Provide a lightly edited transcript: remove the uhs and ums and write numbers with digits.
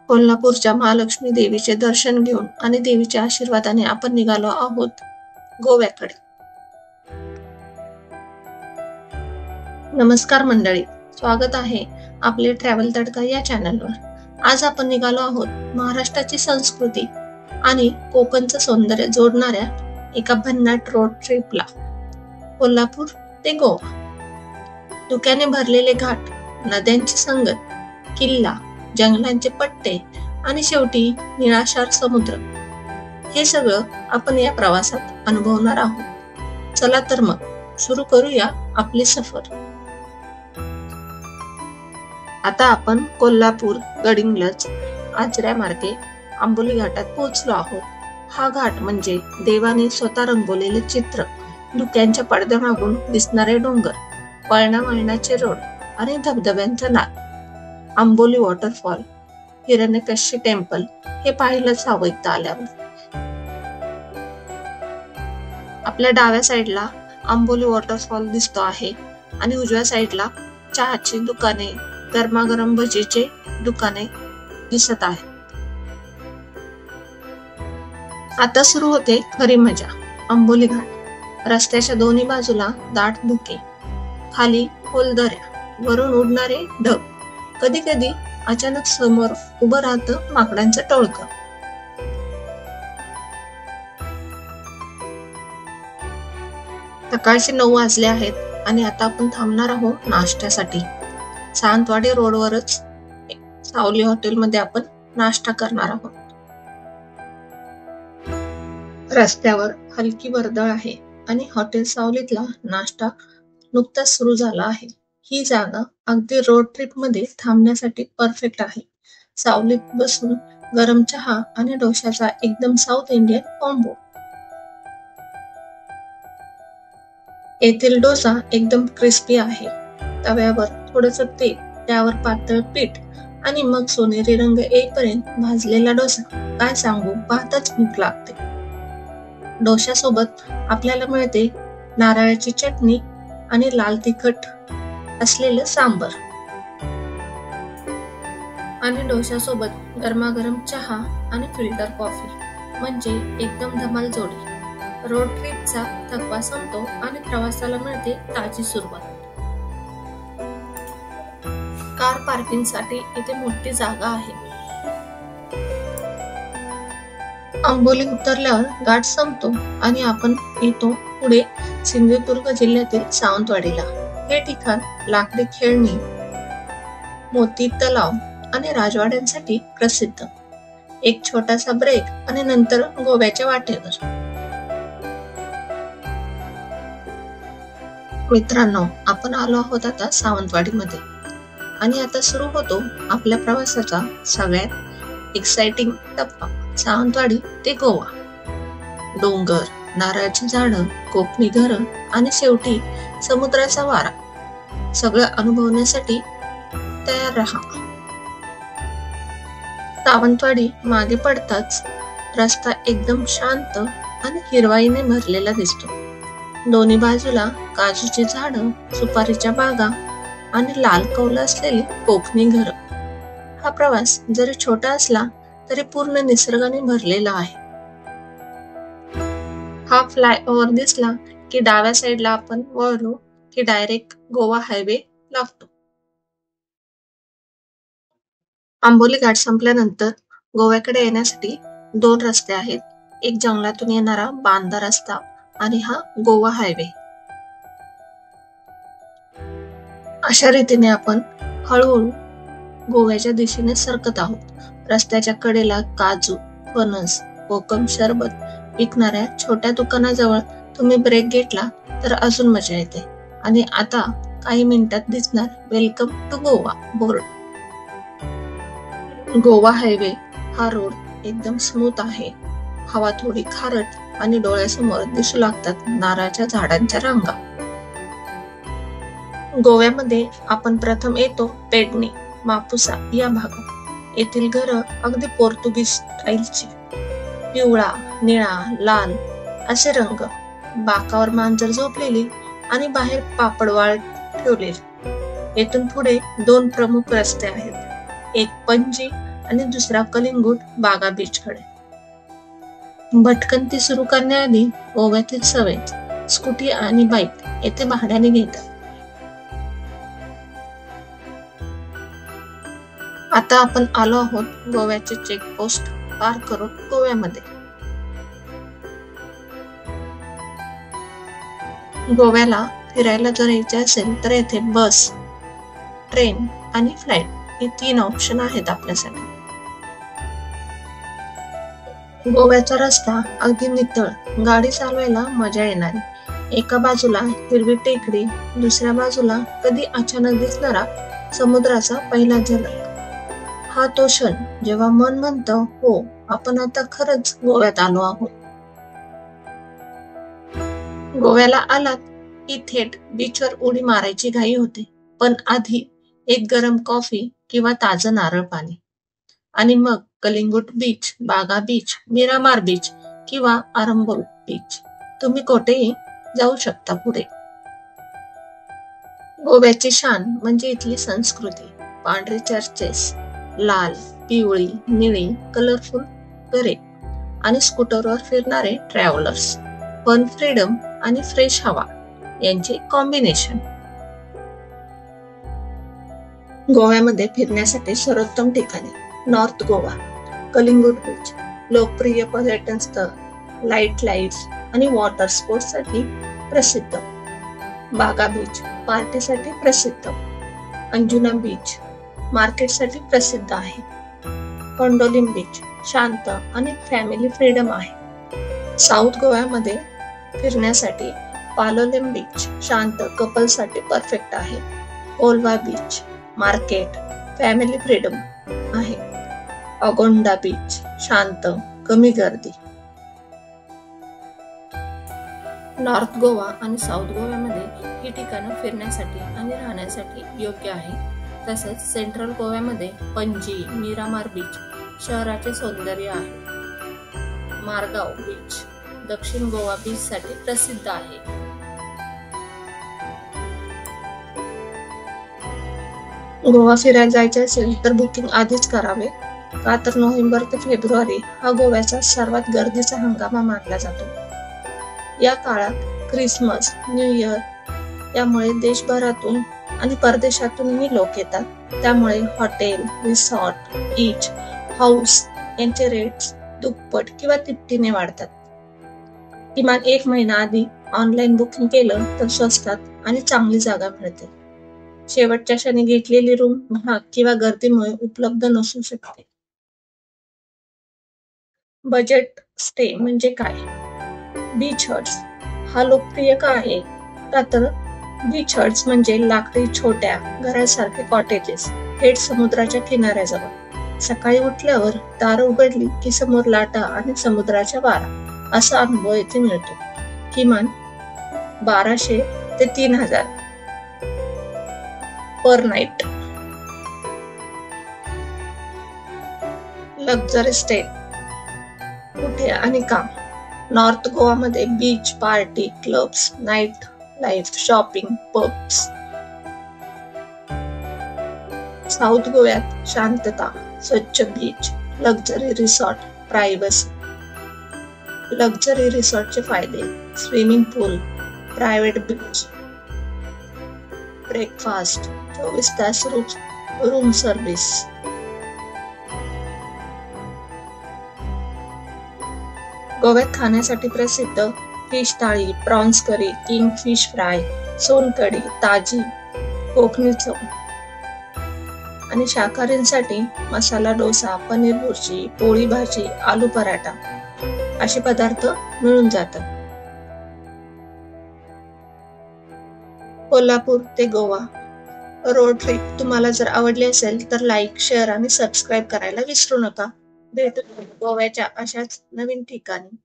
कोल्हापूरच्या महालक्ष्मी देवीचे दर्शन घेऊन आणि देवीच्या आशीर्वादाने आपण निघालो आहोत गोव्याकडे. नमस्कार मंडळी, स्वागत आहे आपले ट्रॅव्हल तडका या चॅनलवर. आज आपण निघालो आहोत महाराष्ट्राची संस्कृती आणि कोकणचं सौंदर्य जोडणाऱ्या एका भन्नाट रोड ट्रिपला. कोल्हापूर ते गोवा. धुक्याने भरलेले घाट, नद्यांची संगत, किल्ला, जंगलांचे पट्टे आणि शेवटी निळाशार समुद्र, हे सगळं आपण या प्रवासात अनुभवणार आहोत. चला तर मग सुरू करूया आपली सफर. आता आपण कोल्हापूर, गडिंग्लज, आचऱ्या मार्गे आंबोली घाटात पोहोचलो आहोत. हा घाट म्हणजे देवाने स्वतः रंगवलेले चित्र, धुक्यांच्या पडद्यामागून दिसणारे डोंगर, वळणा वळणाचे रोड आणि धबधब्यांचा नाद. आंबोली वॉटरफॉल, हिरण्यकशी टेम्पल हे पाहिलंच हवं इथं आल्यावर. आपल्या डाव्या साईडला आंबोली वॉटरफॉल दिसतो आहे आणि उजव्या साईडला चहाची दुकाने, गरमागरम भजीचे दुकाने दिसत आहे. आता सुरू होते खरी मजा. आंबोली घाट. रस्त्याच्या दोन्ही बाजूला दाट धुके, खाली खोल दऱ्या, वरून उडणारे ढग, कधी कधी अचानक समोर उभं राहतं माकडांचं टोळकं. सकाळचे 9 वाजले आहेत आणि आता आपण थांबणार आहोत नाश्त्यासाठी. सावंतवाडी रोडवरच सावली हॉटेलमध्ये आपण नाश्ता करणार आहोत. रस्त्यावर हलकी वर्दळ आहे आणि हॉटेल सावलीतला नाश्ता नुकताच सुरू झाला आहे. ही जागा अगदी रोड ट्रिप मध्ये थांबण्यासाठी परफेक्ट आहे. सावलीत बसून गरम चहा आणि डोशाचा एकदम साऊथ इंडियन कॉम्बो. येथील डोसा एकदम क्रिस्पी आहे. तव्यावर थोडस तेल, त्यावर पातळ पीठ आणि मग सोनेरी रंग येईपर्यंत भाजलेला डोसा. काय सांगू, पाहताच भूक लागते. डोशासोबत आपल्याला मिळते नारळाची चटणी आणि लाल तिखट असलेलं सांबर. आणि डोशासोबत गरमागरम चहा आणि फिल्टर कॉफी म्हणजे एकदम धमाल जोडी. रोड ट्रिपचा थकवा संपतो आणि प्रवासाला मिळते ताजी सुरुवात. कार पार्किंग साठी इथे मोठी जागा आहे. आंबोली उतरल्यावर घाट संपतो आणि आपण येतो पुढे सिंधुदुर्ग जिल्ह्यातील सावंतवाडीला. हे ठिकाण लाकडी खेळणी, मोती तलाव आणि राजवाड्यांसाठी प्रसिद्ध. एक छोटासा ब्रेक आणि नंतर गोव्याच्या वाटेवर. मित्रांनो, आपण आलो आहोत आता सावंतवाडीमध्ये आणि आता सुरू होतो आपल्या प्रवासाचा सगळ्यात एक्साइटिंग टप्पा. सावंतवाडी ते गोवा. डोंगर, नारळाची झाडं, कोकणी घरं आणि शेवटी समुद्राचा वारा, सगळं अनुभवण्यासाठी तयार राहा. सावंतवाडी मागे पडताच रस्ता एकदम शांत आणि हिरवाईने भरलेला दिसतो. दोन्ही बाजूला काजूची झाडं, सुपारीच्या बागा आणि लाल कौल असलेली कोकणी घरं. हा प्रवास जरी छोटा असला तरी पूर्ण निसर्गाने भरलेला आहे. हा फ्लायओव्हर दिसला की डाव्या साईडला आपण वळलो की डायरेक्ट गोवा हायवे लागतो. आंबोली घाट संपल्यानंतर गोव्याकडे येण्यासाठी 2 रस्ते आहेत. एक जंगलातून येणारा बांधा रस्ता आणि हा गोवा हायवे. अशा रीतीने आपण हळूहळू गोव्याच्या दिशेने सरकत आहोत. रस्त्याच्या कडेला काजू, फणस, कोकम सरबत विकणाऱ्या छोट्या दुकानाजवळ तुम्ही ब्रेक घेतला तर अजून मजा येते. आणि आता काही मिनिटात दिसणार welcome to Goa board. Goa highway हा रोड एकदम स्मूथ आहे. हवा थोडी खारट आणि डोळ्यासमोर दिसू लागतात नारळाच्या झाडांच्या रांगा. गोव्यामध्ये आपण प्रथम येतो पेडणे, मापुसा या भागात. येथील घरं अगदी पोर्तुगीज स्टाईलची. पिवळा, निळा, लाल असे रंग. बाकावर मांजर झोपलेली आणि बाहेर पापडवाळ ठेवलेली. येथून पुढे 2 प्रमुख रस्ते आहेत. एक पणजी आणि दुसरा कलिंगूट बागा बीचकडे. भटकंती सुरू करण्याआधी गोव्यातील सवयी स्कूटी आणि बाईक येथे भाड्याने घेतात. आता आपण आलो आहोत गोव्याचे चेकपोस्ट पार करून गोव्यामध्ये. गोव्याला फिरायला जर यायचे असेल तर येथे बस, ट्रेन आणि फ्लाईट हे 3 ऑप्शन आहेत आपल्यासाठी. गोव्याचा रस्ता अगदी नितळ, गाडी चालवायला मजा येणारी. एका बाजूला हिरवी टेकडी, दुसऱ्या बाजूला कधी अचानक दिसणारा समुद्राचा पहिला झलक. हा तो क्षण जेव्हा मन म्हणतं, हो, आपण आता खरंच गोव्यात आलो आहोत. गोव्याला आलात की थेट बीचवर उडी मारायची घाई होते, पण आधी एक गरम कॉफी किंवा ताजं नारळ पाणी, आणि मग कलिंगूट बीच, बागा बीच, मिरामार बीच किंवा आरंबोल बीच, तुम्ही कोठेही जाऊ शकता पुढे. गोव्याची शान म्हणजे इथली संस्कृती. पांढरी चर्चेस, लाल, पिवळी, निळी कलरफुल घरे आणि स्कूटरवर फिरणारे ट्रॅव्हलर्स. पण फ्रीडम आणि फ्रेश हवा यांचे कॉम्बिनेशन. गोव्यामध्ये फिरण्यासाठी सर्वोत्तम ठिकाणे: नॉर्थ गोवा, कलिंगूट बीच, लोकप्रिय पर्यटन स्थळ, लाईट्स आणि वॉटर स्पोर्ट्स साठी प्रसिद्ध. बागा बीच, पार्टीसाठी प्रसिद्ध. अंजुना बीच, मार्केटसाठी प्रसिद्ध आहे. कोंडोलिम बीच, शांत आणि फॅमिली फ्रीडम आहे. साऊथ गोव्यामध्ये फिरण्यासाठी पालोलेम बीच, शांत कपलसाठी परफेक्ट आहे. ओल्वा बीच, मार्केट, फॅमिली फ्रीडम आहे. अगोंडा बीच, शांत, कमी गर्दी. नॉर्थ गोवा आणि साऊथ गोव्यामध्ये ही ठिकाणं फिरण्यासाठी आणि राहण्यासाठी योग्य आहे. तसेच सेंट्रल गोव्यामध्ये पणजी, मिरामार बीच शहराचे सौंदर्य आहे. मारगाव बीच दक्षिण गोवा बीच साठी प्रसिद्ध आहे. गोवा फिरायला जायचे असेल तर बुकिंग आधीच करावे, का तर नोव्हेंबर ते फेब्रुवारी हा गोव्याचा सर्वात गर्दीचा हंगाम मानला जातो. या काळात ख्रिसमस, न्यू इयर यामुळे देशभरातून आणि परदेशातूनही लोक येतात. त्यामुळे हॉटेल, रिसॉर्ट, बीच हाऊस यांचे रेट्स दुप्पट किंवा तिपटीने वाढतात. किमान 1 महिना आधी ऑनलाईन बुकिंग केलं तर स्वस्तात आणि चांगली जागा मिळते. शेवटच्या क्षणी घेतलेली रूम महाग किंवा गर्दीमुळे उपलब्ध नसू शकते. बजेट स्टे म्हणजे काय? बीच हट्स हा लोकप्रिय का आहे? का तर बीच हट्स म्हणजे लाकडी छोट्या घरासारखे कॉटेजेस थेट समुद्राच्या किनाऱ्याजवळ. सकाळी उठल्यावर दार उघडली की समोर लाटा आणि समुद्राच्या वारा असा अनुभव येथे मिळतो. किमान 1200 ते 3000 पर नाईट. लक्झरी स्टे कुठे आणि का? नॉर्थ गोवामध्ये beach, party, clubs, night life, shopping, pubs. South गोव्यात शांतता, स्वच्छ beach, luxury resort, privacy. Luxury रिसॉर्टचे फायदे: swimming pool, private beach, breakfast, 24 तास रूम सर्व्हिस. गोव्यात खाण्यासाठी प्रसिद्ध फिश थाळी, prawns curry, king fish fry, सोनकढी, ताजी कोकणी चव. आणि शाकाहारींसाठी मसाला डोसा, पनीर बुर्जी, पोळी भाजी, आलू पराठा असे पदार्थ मिळून जातात. कोल्हापूर ते गोवा रोड ट्रिप तुम्हाला जर आवडली असेल तर लाईक, शेअर आणि सबस्क्राईब करायला विसरू नका. भेटू गोव्याच्या अशाच नवीन ठिकाणी.